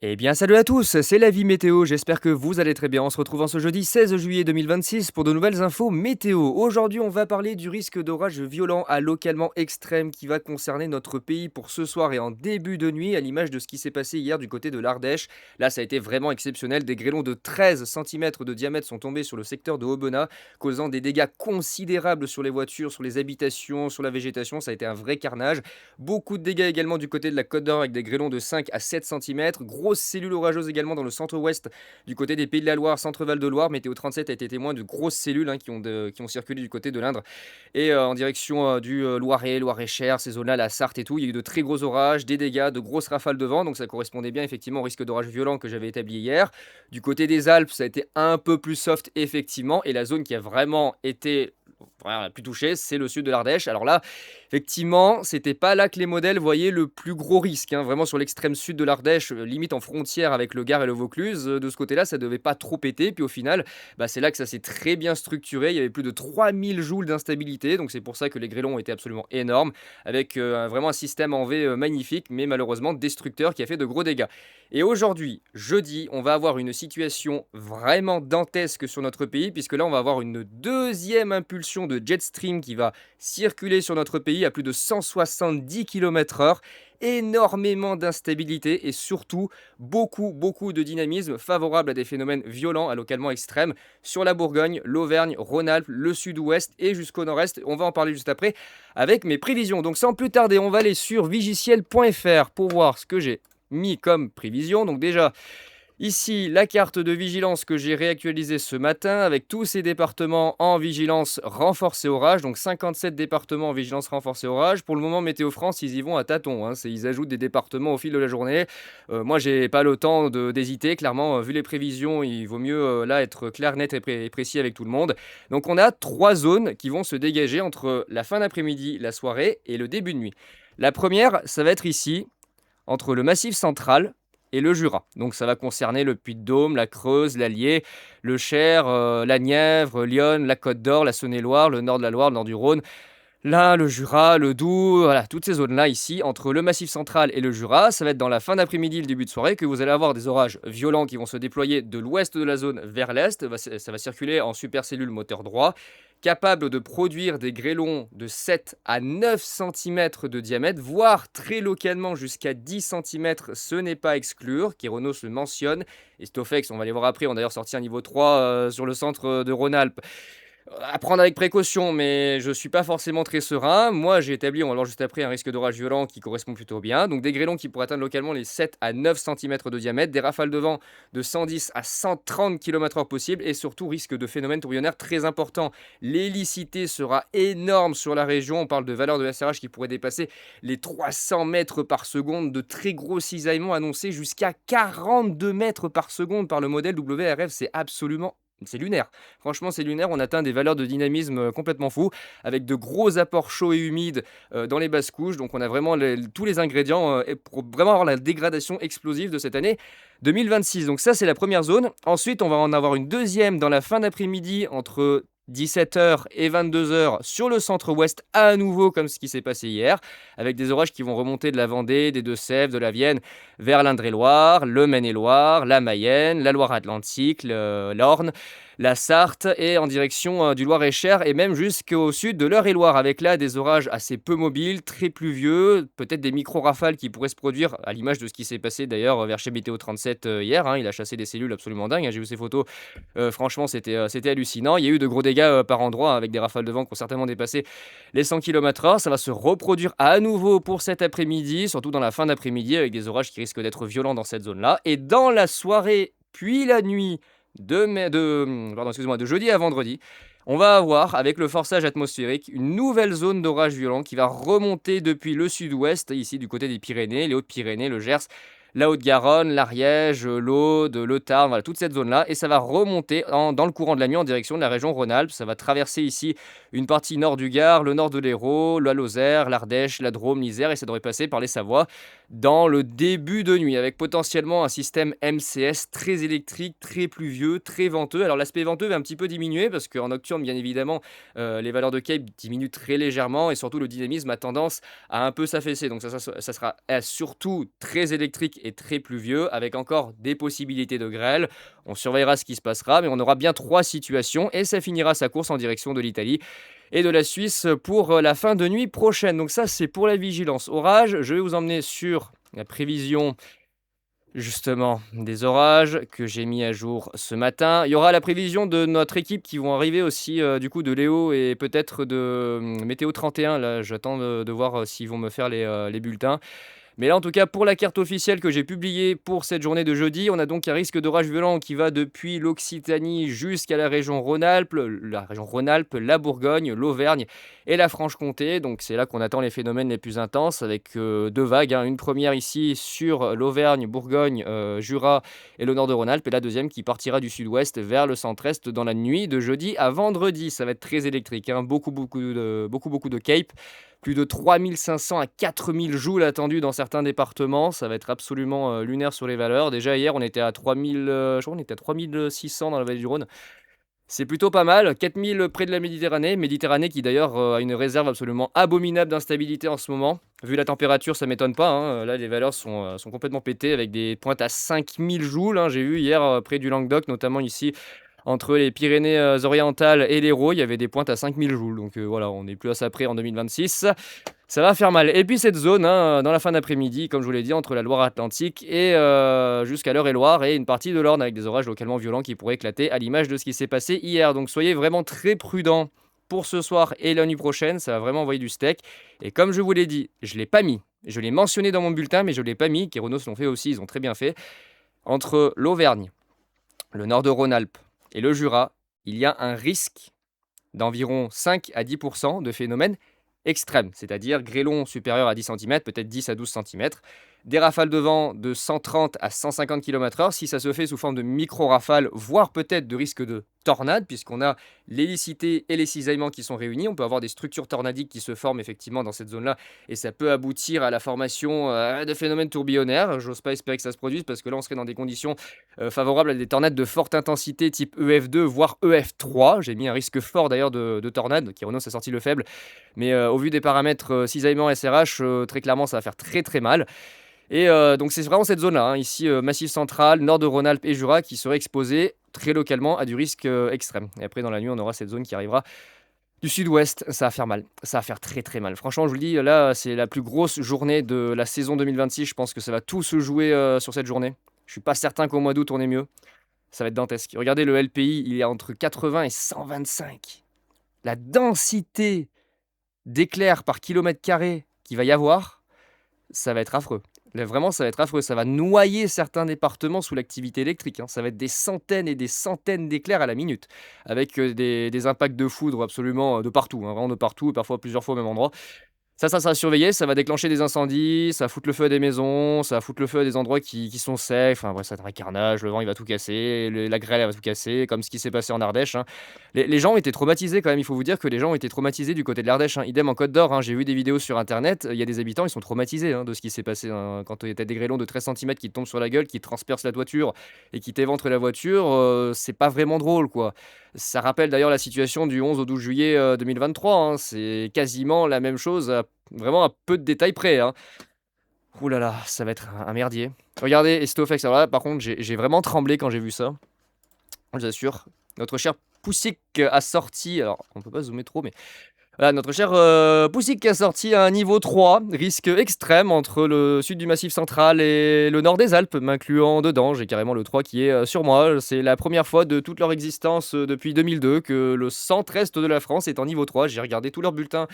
Eh bien, salut à tous, c'est la vie météo. J'espère que vous allez très bien. On se retrouve en ce jeudi 16 juillet 2026 pour de nouvelles infos météo. Aujourd'hui, on va parler du risque d'orage violent à localement extrême qui va concerner notre pays pour ce soir et en début de nuit, à l'image de ce qui s'est passé hier du côté de l'Ardèche. Là, ça a été vraiment exceptionnel. Des grêlons de 13 cm de diamètre sont tombés sur le secteur de Aubenas, causant des dégâts considérables sur les voitures, sur les habitations, sur la végétation. Ça a été un vrai carnage. Beaucoup de dégâts également du côté de la Côte d'Or avec des grêlons de 5 à 7 cm. Grosse cellule orageuse également dans le centre-ouest du côté des Pays de la Loire, centre-val de Loire. Météo 37 a été témoin de grosses cellules qui ont circulé du côté de l'Indre et en direction du Loiret, Loir-et-Cher, ces zones-là, la Sarthe et tout. Il y a eu de très gros orages, des dégâts, de grosses rafales de vent. Donc ça correspondait bien effectivement au risque d'orage violent que j'avais établi hier. Du côté des Alpes, ça a été un peu plus soft effectivement. Et la zone qui a vraiment été la plus touchée, c'est le sud de l'Ardèche. Alors là, effectivement, c'était pas là que les modèles voyaient le plus gros risque, hein. Vraiment sur l'extrême sud de l'Ardèche, limite en frontière avec le Gard et le Vaucluse. De ce côté-là, ça devait pas trop péter. Puis au final, c'est là que ça s'est très bien structuré. Il y avait plus de 3000 joules d'instabilité. Donc c'est pour ça que les grêlons étaient absolument énormes, avec vraiment un système en V magnifique, mais malheureusement destructeur qui a fait de gros dégâts. Et aujourd'hui, jeudi, on va avoir une situation vraiment dantesque sur notre pays, puisque là, on va avoir une deuxième impulsion de jet stream qui va circuler sur notre pays à plus de 170 km/h. Énormément d'instabilité et surtout beaucoup de dynamisme favorable à des phénomènes violents à localement extrêmes sur la Bourgogne, l'Auvergne, Rhône-Alpes, le sud-ouest et jusqu'au nord-est. On va en parler juste après avec mes prévisions. Donc sans plus tarder, on va aller sur vigiciel.fr pour voir ce que j'ai mis comme prévision. Donc déjà, ici, la carte de vigilance que j'ai réactualisée ce matin avec tous ces départements en vigilance renforcée orage. Donc 57 départements en vigilance renforcée orage. Pour le moment, Météo France, ils y vont à tâtons, hein. Ils ajoutent des départements au fil de la journée. Moi, j'ai pas le temps d'hésiter. Clairement, vu les prévisions, il vaut mieux là être clair, net et précis avec tout le monde. Donc on a trois zones qui vont se dégager entre la fin d'après-midi, la soirée et le début de nuit. La première, ça va être ici, entre le Massif central et le Jura. Donc ça va concerner le Puy-de-Dôme, la Creuse, l'Allier, le Cher, la Nièvre, l'Yonne, la Côte d'Or, la Saône-et-Loire, le nord de la Loire, le nord du Rhône. Là, le Jura, le Doubs, voilà, toutes ces zones-là ici, entre le Massif central et le Jura, ça va être dans la fin d'après-midi, le début de soirée, que vous allez avoir des orages violents qui vont se déployer de l'ouest de la zone vers l'est. Ça va circuler en supercellule moteur droit, capable de produire des grêlons de 7 à 9 cm de diamètre, voire très localement jusqu'à 10 cm, ce n'est pas à exclure. Kéronos le mentionne. Et Stofex, on va les voir après, on a d'ailleurs sorti un niveau 3 sur le centre de Rhône-Alpes. À prendre avec précaution, mais je suis pas forcément très serein. Moi, j'ai établi, on va voir juste après, un risque d'orage violent qui correspond plutôt bien. Donc des grêlons qui pourraient atteindre localement les 7 à 9 cm de diamètre, des rafales de vent de 110 à 130 km/h possibles et surtout risque de phénomènes tourbillonnaires très importants. L'hélicité sera énorme sur la région. On parle de valeurs de SRH qui pourraient dépasser les 300 mètres par seconde, de très gros cisaillements annoncés jusqu'à 42 mètres par seconde par le modèle WRF. C'est lunaire. Franchement, c'est lunaire. On atteint des valeurs de dynamisme complètement fous, avec de gros apports chauds et humides dans les basses couches. Donc, on a vraiment tous les ingrédients pour vraiment avoir la dégradation explosive de cette année 2026. Donc, ça, c'est la première zone. Ensuite, on va en avoir une deuxième dans la fin d'après-midi entre 17 h et 22 h sur le centre-ouest, à nouveau comme ce qui s'est passé hier, avec des orages qui vont remonter de la Vendée, des Deux-Sèvres, de la Vienne, vers l'Indre-et-Loire, le Maine-et-Loire, la Mayenne, la Loire-Atlantique, l'Orne, la Sarthe et en direction du Loir-et-Cher et même jusqu'au sud de l'Eure-et-Loire, avec là des orages assez peu mobiles, très pluvieux, peut-être des micro-rafales qui pourraient se produire, à l'image de ce qui s'est passé d'ailleurs vers chez Météo 37 hier, hein. Il a chassé des cellules absolument dingues, hein. J'ai vu ces photos. Franchement, c'était hallucinant. Il y a eu de gros dégâts par endroits, avec des rafales de vent qui ont certainement dépassé les 100 km/h. Ça va se reproduire à nouveau pour cet après-midi, surtout dans la fin d'après-midi, avec des orages qui risquent d'être violents dans cette zone-là. Et dans la soirée, puis la nuit de jeudi à vendredi, on va avoir, avec le forçage atmosphérique, une nouvelle zone d'orage violent qui va remonter depuis le sud-ouest, ici du côté des Pyrénées, les Hautes-Pyrénées, le Gers, la Haute-Garonne, l'Ariège, l'Aude, le Tarn, voilà, toute cette zone-là. Et ça va remonter dans le courant de la nuit en direction de la région Rhône-Alpes. Ça va traverser ici une partie nord du Gard, le nord de l'Hérault, la Lozère, l'Ardèche, la Drôme, l'Isère. Et ça devrait passer par les Savoies dans le début de nuit, avec potentiellement un système MCS très électrique, très pluvieux, très venteux. Alors l'aspect venteux va un petit peu diminuer parce qu'en nocturne, bien évidemment, les valeurs de Cape diminuent très légèrement et surtout le dynamisme a tendance à un peu s'affaisser. Donc ça sera surtout très électrique et très pluvieux, avec encore des possibilités de grêle. On surveillera ce qui se passera, mais on aura bien 3 situations et ça finira sa course en direction de l'Italie et de la Suisse pour la fin de nuit prochaine. Donc ça, c'est pour la vigilance orage. Je vais vous emmener sur la prévision justement des orages que j'ai mis à jour ce matin. Il y aura la prévision de notre équipe qui vont arriver aussi, du coup de Léo et peut-être de Météo 31. Là, j'attends de voir s'ils vont me faire les bulletins. Mais là, en tout cas, pour la carte officielle que j'ai publiée pour cette journée de jeudi, on a donc un risque d'orage violent qui va depuis l'Occitanie jusqu'à la région Rhône-Alpes, la Bourgogne, l'Auvergne et la Franche-Comté. Donc c'est là qu'on attend les phénomènes les plus intenses avec 2 vagues, hein. Une première ici sur l'Auvergne, Bourgogne, Jura et le nord de Rhône-Alpes, et la deuxième qui partira du sud-ouest vers le centre-est dans la nuit de jeudi à vendredi. Ça va être très électrique, hein. Beaucoup de cape. Plus de 3500 à 4000 joules attendus dans certains départements. Ça va être absolument lunaire sur les valeurs. Déjà hier, on était à 3000, je crois qu'on était à 3600 dans la vallée du Rhône. C'est plutôt pas mal. 4000 près de la Méditerranée. Méditerranée qui d'ailleurs a une réserve absolument abominable d'instabilité en ce moment. Vu la température, ça m'étonne pas, hein. Là, les valeurs sont complètement pétées avec des pointes à 5000 joules, hein. J'ai vu hier près du Languedoc, notamment ici entre les Pyrénées orientales et l'Hérault, il y avait des pointes à 5000 joules. Donc voilà, on n'est plus à ça près en 2026. Ça va faire mal. Et puis cette zone, hein, dans la fin d'après-midi, comme je vous l'ai dit, entre la Loire-Atlantique et jusqu'à l'Eure-et-Loire, et une partie de l'Orne avec des orages localement violents qui pourraient éclater à l'image de ce qui s'est passé hier. Donc soyez vraiment très prudents pour ce soir et la nuit prochaine. Ça va vraiment envoyer du steak. Et comme je vous l'ai dit, je ne l'ai pas mis. Je l'ai mentionné dans mon bulletin, mais je ne l'ai pas mis. Kéronos l'ont fait aussi, ils ont très bien fait. Entre l'Auvergne, le nord de Rhône-Alpes et le Jura, il y a un risque d'environ 5 à 10 de phénomènes extrêmes, c'est-à-dire grêlons supérieurs à 10 centimètres, peut-être 10 à 12 centimètres, des rafales de vent de 130 à 150 km/h, si ça se fait sous forme de micro-rafales, voire peut-être de risque de tornade, puisqu'on a l'hélicité et les cisaillements qui sont réunis. On peut avoir des structures tornadiques qui se forment effectivement dans cette zone-là, et ça peut aboutir à la formation de phénomènes tourbillonnaires. J'ose pas espérer que ça se produise, parce que là, on serait dans des conditions favorables à des tornades de forte intensité, type EF2, voire EF3. J'ai mis un risque fort d'ailleurs de tornade, qui Renault a sorti le faible, mais au vu des paramètres cisaillement SRH, très clairement, ça va faire très très mal. Et donc c'est vraiment cette zone-là, hein, ici, Massif central, nord de Rhône-Alpes et Jura, qui serait exposée très localement à du risque extrême. Et après, dans la nuit, on aura cette zone qui arrivera du sud-ouest. Ça va faire mal, ça va faire très très mal. Franchement, je vous le dis, là, c'est la plus grosse journée de la saison 2026. Je pense que ça va tout se jouer sur cette journée. Je suis pas certain qu'au mois d'août, on est mieux. Ça va être dantesque. Regardez, le LPI, il est entre 80 et 125. La densité d'éclairs par kilomètre carré qu'il va y avoir, ça va être affreux. Là, vraiment, ça va être affreux. Ça va noyer certains départements sous l'activité électrique, hein. Ça va être des centaines et des centaines d'éclairs à la minute, avec des impacts de foudre absolument de partout, hein, vraiment de partout, et parfois plusieurs fois au même endroit. Ça sera surveillé, ça va déclencher des incendies, ça va foutre le feu à des maisons, ça va foutre le feu à des endroits qui sont safe. Enfin bref, ça va être un carnage, le vent il va tout casser, la grêle elle va tout casser, comme ce qui s'est passé en Ardèche, hein. Les gens ont été traumatisés quand même, il faut vous dire que les gens ont été traumatisés du côté de l'Ardèche, hein. Idem en Côte d'Or, hein. J'ai vu des vidéos sur internet, il y a des habitants, ils sont traumatisés, hein, de ce qui s'est passé, hein. Quand il y a des grêlons de 13 centimètres qui te tombent sur la gueule, qui transpercent la toiture et qui t'éventrent la voiture, c'est pas vraiment drôle quoi. Ça rappelle d'ailleurs la situation du 11 au 12 juillet 2023, hein. C'est quasiment la même chose, vraiment à peu de détails près, hein. Ouh là là, ça va être un merdier. Regardez, Estofex, alors là, par contre, j'ai vraiment tremblé quand j'ai vu ça. Je vous assure. Notre cher Poussic a sorti, alors on peut pas zoomer trop, mais voilà, notre cher Poussic a sorti un niveau 3, risque extrême entre le sud du Massif central et le nord des Alpes, m'incluant dedans. J'ai carrément le 3 qui est sur moi. C'est la première fois de toute leur existence depuis 2002 que le centre-est de la France est en niveau 3. J'ai regardé tous leurs bulletins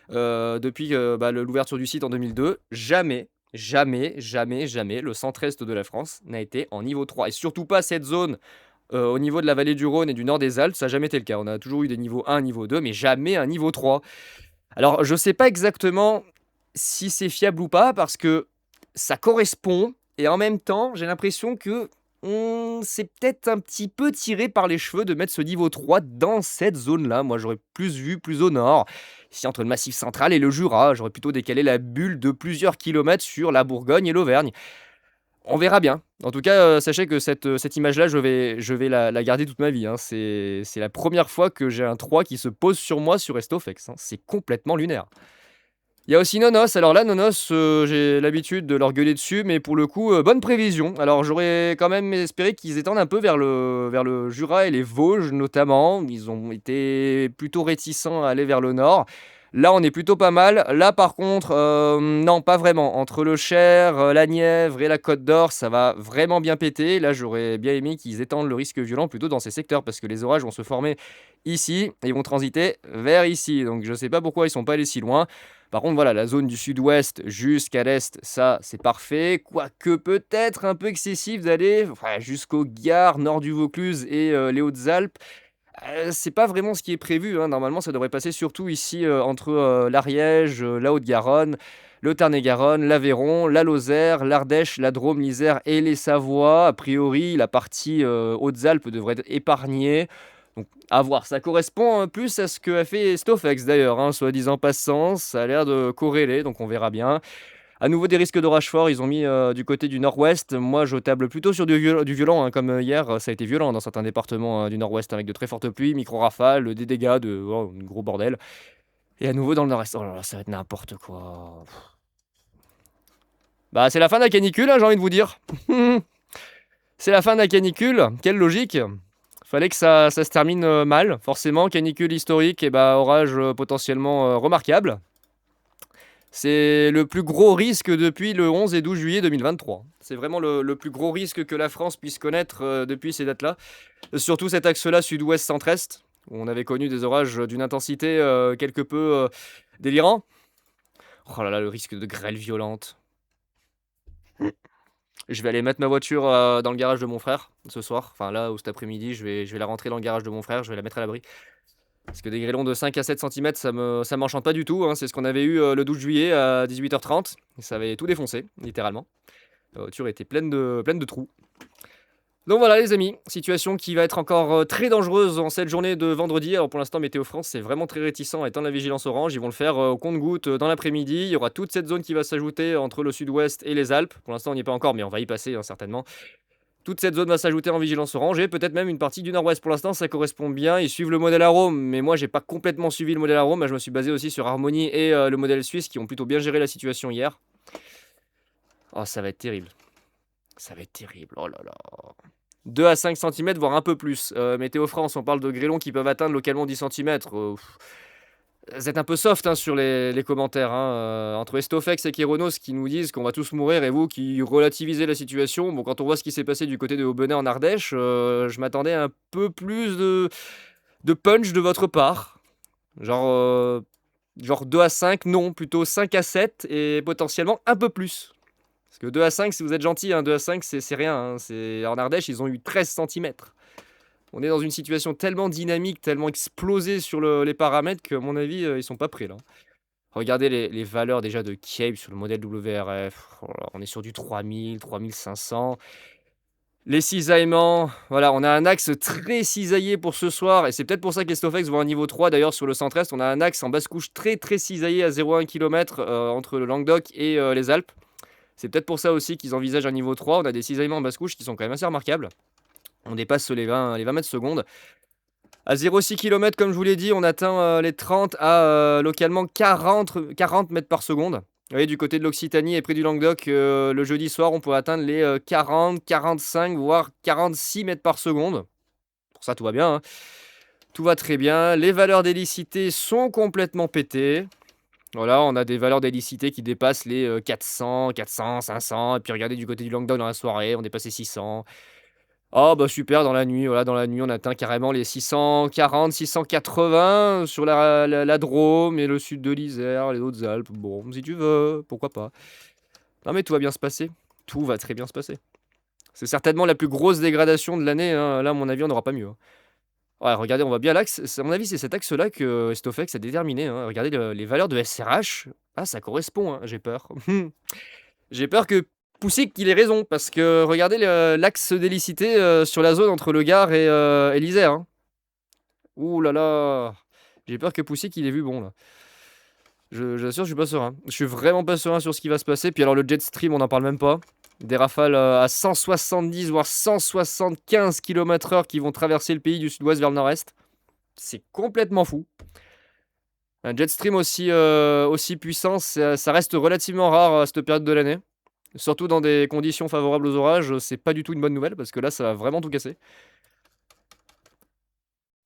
depuis l'ouverture du site en 2002. Jamais, jamais, jamais, jamais le centre-est de la France n'a été en niveau 3. Et surtout pas cette zone au niveau de la vallée du Rhône et du nord des Alpes, ça n'a jamais été le cas. On a toujours eu des niveaux 1, niveau 2, mais jamais un niveau 3. Alors, je ne sais pas exactement si c'est fiable ou pas, parce que ça correspond, et en même temps, j'ai l'impression que c'est peut-être un petit peu tiré par les cheveux de mettre ce niveau 3 dans cette zone-là. Moi, j'aurais plus vu plus au nord, ici entre le Massif central et le Jura. J'aurais plutôt décalé la bulle de plusieurs kilomètres sur la Bourgogne et l'Auvergne. On verra bien. En tout cas, sachez que cette image-là, je vais la garder toute ma vie, hein. C'est la première fois que j'ai un 3 qui se pose sur moi sur Estofex, hein. C'est complètement lunaire. Il y a aussi Nonos. Alors là, Nonos, j'ai l'habitude de leur gueuler dessus, mais pour le coup, bonne prévision. Alors j'aurais quand même espéré qu'ils étendent un peu vers le Jura et les Vosges notamment. Ils ont été plutôt réticents à aller vers le nord. Là, on est plutôt pas mal. Là, par contre, non, pas vraiment. Entre le Cher, la Nièvre et la Côte d'Or, ça va vraiment bien péter. Là, j'aurais bien aimé qu'ils étendent le risque violent plutôt dans ces secteurs parce que les orages vont se former ici et ils vont transiter vers ici. Donc je sais pas pourquoi ils sont pas allés si loin. Par contre, voilà, la zone du sud-ouest jusqu'à l'est, ça, c'est parfait. Quoique peut-être un peu excessif d'aller jusqu'au Gard, nord du Vaucluse et les Hautes-Alpes. C'est pas vraiment ce qui est prévu, hein. Normalement, ça devrait passer surtout ici entre l'Ariège, la Haute-Garonne, le Tarn-et-Garonne, l'Aveyron, la Lozère, l'Ardèche, la Drôme, l'Isère et les Savoies. A priori, la partie Hautes-Alpes devrait être épargnée. Donc, à voir. Ça correspond plus à ce que a fait Stofex d'ailleurs, hein, soi-disant passant. Ça a l'air de corréler, donc on verra bien. À nouveau des risques d'orage fort, ils ont mis du côté du nord-ouest. Moi, je table plutôt sur du violent, hein, comme hier. Ça a été violent dans certains départements du nord-ouest avec de très fortes pluies, micro-rafales, des dégâts, un gros bordel. Et à nouveau dans le nord-est. Oh là là, ça va être n'importe quoi. Bah, c'est la fin de la canicule, hein, j'ai envie de vous dire. C'est la fin de la canicule. Quelle logique. Fallait que ça se termine mal, forcément. Canicule historique et bah, orage potentiellement remarquable. C'est le plus gros risque depuis le 11 et 12 juillet 2023. C'est vraiment le plus gros risque que la France puisse connaître depuis ces dates-là. Surtout cet axe-là, sud-ouest, centre-est, où on avait connu des orages d'une intensité quelque peu délirant. Oh là là, le risque de grêle violente. Je vais aller mettre ma voiture dans le garage de mon frère ce soir. Enfin là, ou cet après-midi, je vais la rentrer dans le garage de mon frère, je vais la mettre à l'abri. Parce que des grêlons de 5 à 7 centimètres, ça m'enchante pas du tout, hein. C'est ce qu'on avait eu le 12 juillet à 18h30. Ça avait tout défoncé, littéralement. La voiture était pleine de trous. Donc voilà les amis, situation qui va être encore très dangereuse en cette journée de vendredi. Alors pour l'instant, Météo France, c'est vraiment très réticent à étendre la vigilance orange. Ils vont le faire au compte-gouttes dans l'après-midi. Il y aura toute cette zone qui va s'ajouter entre le sud-ouest et les Alpes. Pour l'instant, on n'y est pas encore, mais on va y passer hein, certainement. Toute cette zone va s'ajouter en vigilance orange et peut-être même une partie du nord-ouest. Pour l'instant, ça correspond bien. Ils suivent le modèle Arome, mais moi, j'ai pas complètement suivi le modèle Arome. Je me suis basé aussi sur Harmonie et le modèle suisse qui ont plutôt bien géré la situation hier. Oh, ça va être terrible. Ça va être terrible. Oh là là. 2 à 5 centimètres, voire un peu plus. Météo France, on parle de grêlons qui peuvent atteindre localement 10 centimètres. Vous êtes un peu soft hein, sur les commentaires. Hein. Entre Estofex et Kéronos qui nous disent qu'on va tous mourir et vous qui relativisez la situation. Bon, quand on voit ce qui s'est passé du côté de Aubenas en Ardèche, je m'attendais à un peu plus de punch de votre part. Genre 2 à 5, non, plutôt 5 à 7 et potentiellement un peu plus. Parce que 2 à 5, si vous êtes gentil, hein, 2 à 5, c'est rien. Hein. En Ardèche, ils ont eu 13 centimètres. On est dans une situation tellement dynamique, tellement explosée sur les paramètres qu'à mon avis, ils sont pas prêts là. Regardez les valeurs déjà de Cape sur le modèle WRF. Oh là, on est sur du 3000, 3500. Les cisaillements, voilà, on a un axe très cisaillé pour ce soir. Et c'est peut-être pour ça qu'Estofex voit un niveau 3. D'ailleurs, sur le centre-est, on a un axe en basse couche très très cisaillé à 0,1 km entre le Languedoc et les Alpes. C'est peut-être pour ça aussi qu'ils envisagent un niveau 3. On a des cisaillements en basse couche qui sont quand même assez remarquables. On dépasse les 20 mètres secondes. À 0,6 km, comme je vous l'ai dit, on atteint les 30 à localement 40 mètres par seconde. Vous voyez, du côté de l'Occitanie et près du Languedoc, le jeudi soir, on peut atteindre les 40, 45, voire 46 mètres par seconde. Pour ça, tout va bien. Hein. Tout va très bien. Les valeurs d'hélicité sont complètement pétées. Voilà, on a des valeurs d'hélicité qui dépassent les 400, 500. Et puis regardez du côté du Languedoc dans la soirée, on dépasse les 600. Oh bah super, dans la nuit, voilà, dans la nuit, on atteint carrément les 640, 680 sur la Drôme et le sud de l'Isère, les Hautes-Alpes. Bon, si tu veux, pourquoi pas. Non mais tout va bien se passer. Tout va très bien se passer. C'est certainement la plus grosse dégradation de l'année. Hein. Là, à mon avis, on n'aura pas mieux. Hein. Ouais, regardez, on voit bien l'axe. À mon avis, c'est cet axe-là que Stofex a déterminé. Hein. Regardez les valeurs de SRH. Ah, ça correspond, hein. J'ai peur. J'ai peur que Poussic qu'il ait raison, parce que regardez l'axe d'hélicité sur la zone entre le Gard et l'Isère. Hein. Ouh là là. J'ai peur que Poussic qu'il ait vu bon là. J'assure, je suis pas serein. Je suis vraiment pas serein sur ce qui va se passer. Puis alors le jet stream, on n'en parle même pas. Des rafales à 170 voire 175 km/h qui vont traverser le pays du sud-ouest vers le nord-est. C'est complètement fou. Un jet stream aussi puissant, ça reste relativement rare à cette période de l'année. Surtout dans des conditions favorables aux orages, c'est pas du tout une bonne nouvelle parce que là, ça va vraiment tout casser.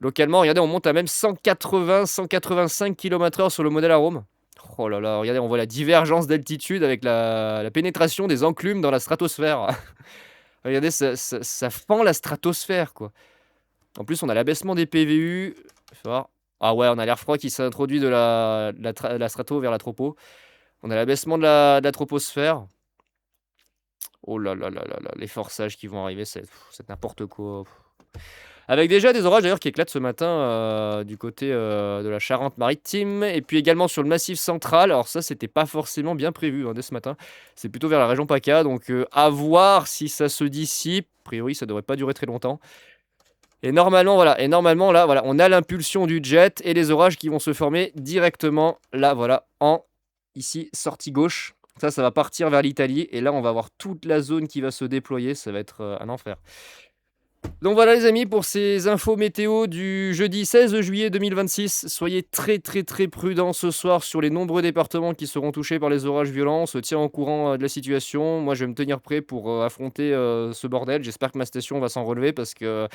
Localement, regardez, on monte à même 180-185 km/h sur le modèle Arome. Oh là là, regardez, on voit la divergence d'altitude avec la pénétration des enclumes dans la stratosphère. Regardez, ça fend la stratosphère, quoi. En plus, on a l'abaissement des PVU. Faut voir. Ah ouais, on a l'air froid qui s'introduit de la strato vers la tropo. On a l'abaissement de la troposphère. Oh là là là là là, les forçages qui vont arriver, c'est n'importe quoi. Avec déjà des orages d'ailleurs qui éclatent ce matin du côté de la Charente-Maritime et puis également sur le Massif central. Alors ça, c'était pas forcément bien prévu dès ce matin. C'est plutôt vers la région PACA, donc à voir si ça se dissipe. A priori, ça devrait pas durer très longtemps. Et normalement là, voilà, on a l'impulsion du jet et les orages qui vont se former directement là, voilà, en ici sortie gauche. Ça va partir vers l'Italie et là, on va avoir toute la zone qui va se déployer. Ça va être un enfer. Donc voilà les amis pour ces infos météo du jeudi 16 juillet 2026. Soyez très très très prudents ce soir sur les nombreux départements qui seront touchés par les orages violents. On se tient au courant de la situation. Moi je vais me tenir prêt pour affronter ce bordel. J'espère que ma station va s'en relever parce que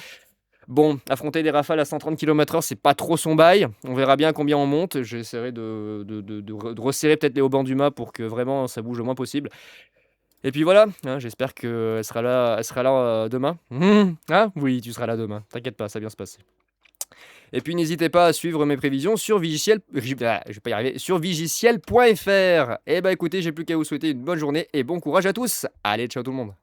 bon, affronter des rafales à 130 km/h, c'est pas trop son bail. On verra bien combien on monte. J'essaierai de resserrer peut-être les haubans du mât pour que vraiment ça bouge le moins possible. Et puis voilà, hein, j'espère qu'elle sera là demain. Ah oui, tu seras là demain. T'inquiète pas, ça va bien se passer. Et puis n'hésitez pas à suivre mes prévisions sur Vigiciel, je vais pas y arriver, sur vigiciel.fr. Et bah écoutez, j'ai plus qu'à vous souhaiter une bonne journée et bon courage à tous. Allez, ciao tout le monde.